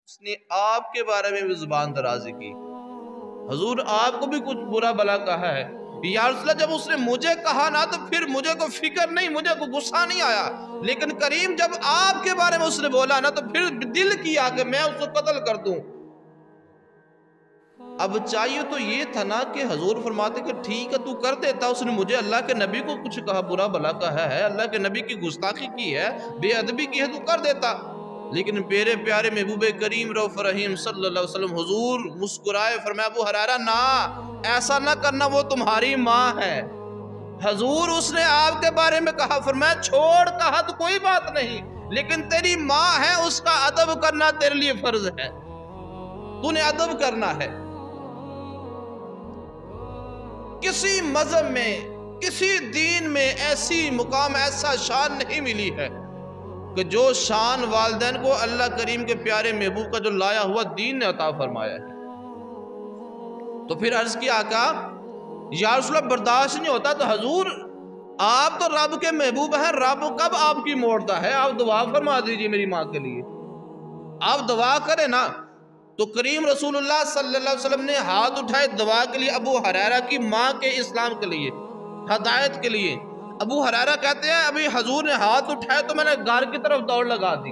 اس نے آپ کے بارے میں بھی زبان درازی کی. حضور آپ کو بھی کچھ برا بلا کہا ہے. یا رسول اللہ جب اس نے مجھے کہا نا تو پھر مجھے کو فکر نہیں، مجھے کو غصہ نہیں آیا، لیکن کریم جب آپ کے بارے میں اس نے بولا نا تو پھر دل کیا کہ میں اس کو قتل کر دوں. اب چاہیے تو یہ تھا نا کہ حضور فرماتے کہ ٹھیک ہے تو کر دیتا، اس نے مجھے اللہ کے نبی کو کچھ کہا، برا بلا کہا ہے، اللہ کے نبی کی گستاخی کی ہے، بے ادبی کی ہے، تو کر دیتا. لیکن میرے پیارے محبوب کریم رؤوف رحیم صلی اللہ علیہ وسلم حضور مسکرائے، فرمایا ابو ہریرہ نہ ایسا نہ کرنا، وہ تمہاری ماں ہے. حضور اس نے آپ کے بارے میں کہا، فرمایا چھوڑ، کہا تو کوئی بات نہیں، لیکن تیری ماں ہے، اس کا ادب کرنا تیرے لیے فرض ہے، تو نے ادب کرنا ہے. کسی مذہب میں، کسی دین میں ایسی مقام، ایسا شان نہیں ملی ہے کہ جو شان والدین کو اللہ کریم کے پیارے محبوب کا جو لایا ہوا دین نے عطا فرمایا ہے. تو پھر عرض کیا آقا یا رسول اللہ برداشت نہیں ہوتا، تو حضور آپ تو رب کے محبوب ہیں، رب کب آپ کی موڑتا ہے، آپ دعا فرما دیجئے میری ماں کے لیے، آپ دعا کریں نا. تو کریم رسول اللہ صلی اللہ علیہ وسلم نے ہاتھ اٹھائے دعا کے لیے ابو ہریرہ کی ماں کے اسلام کے لیے، ہدایت کے لیے. ابو ہریرہ کہتے ہیں ابھی حضور نے ہاتھ اٹھائے تو میں نے گھر کی طرف دوڑ لگا دی.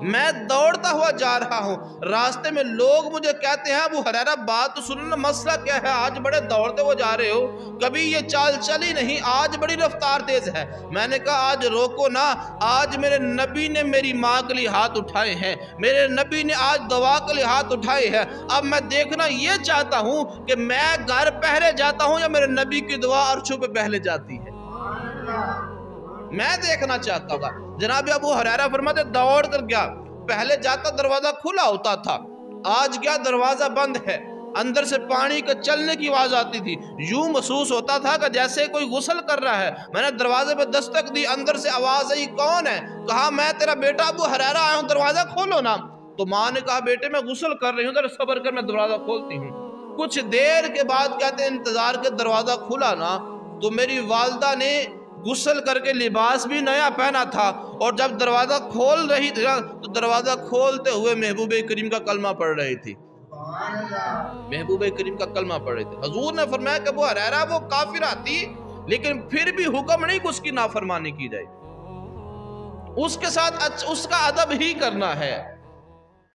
میں دوڑتا ہوا جا رہا ہوں، راستے میں لوگ مجھے کہتے ہیں ابو ہریرہ بات تو سننا، مسئلہ کیا ہے، آج بڑے دوڑتے ہوئے جا رہے ہو، کبھی یہ چال چلی نہیں، آج بڑی رفتار تیز ہے. میں نے کہا آج روکو نا، آج میرے نبی نے میری ماں کے لیے ہاتھ اٹھائے ہیں، میرے نبی نے آج دعا کے لیے ہاتھ اٹھائے ہیں. اب میں دیکھنا یہ چاہتا ہوں کہ میں گھر پہلے جاتا ہوں یا میرے نبی کی دعا عرشوں پہ پہلے جاتی ہے، میں دیکھنا چاہتا ہوں. جناب ابو ہریرہ فرماتے دوڑ کر گیا، پہلے جاتا دروازہ کھلا ہوتا تھا، آج گیا دروازہ بند ہے، اندر سے پانی کے چلنے کی آواز آتی تھی، یوں محسوس ہوتا تھا کہ جیسے کوئی غسل کر رہا ہے. میں نے دروازے پہ دستک دی، اندر سے آواز آئی کون ہے، کہا میں تیرا بیٹا ابو ہریرہ آیا ہوں، دروازہ کھولو نا. تو ماں نے کہا بیٹے میں غسل کر رہی ہوں، ذرا صبر کر، میں دروازہ کھولتی ہوں. کچھ دیر کے بعد کہتے ہیں انتظار کے دروازہ کھلا نا تو میری والدہ نے غسل کر کے لباس بھی نیا پہنا تھا، اور جب دروازہ کھول رہی تھی تو دروازہ کھولتے ہوئے محبوب کریم کا کلمہ پڑھ رہی تھی، محبوب کریم کا کلمہ پڑھ رہی تھی. حضور نے فرمایا کہ ابو ہریرہ وہ کافرہ تھی، لیکن پھر بھی حکم نہیں کہ اس کی نافرمانی کی جائے، اس کے ساتھ اس کا ادب ہی کرنا ہے.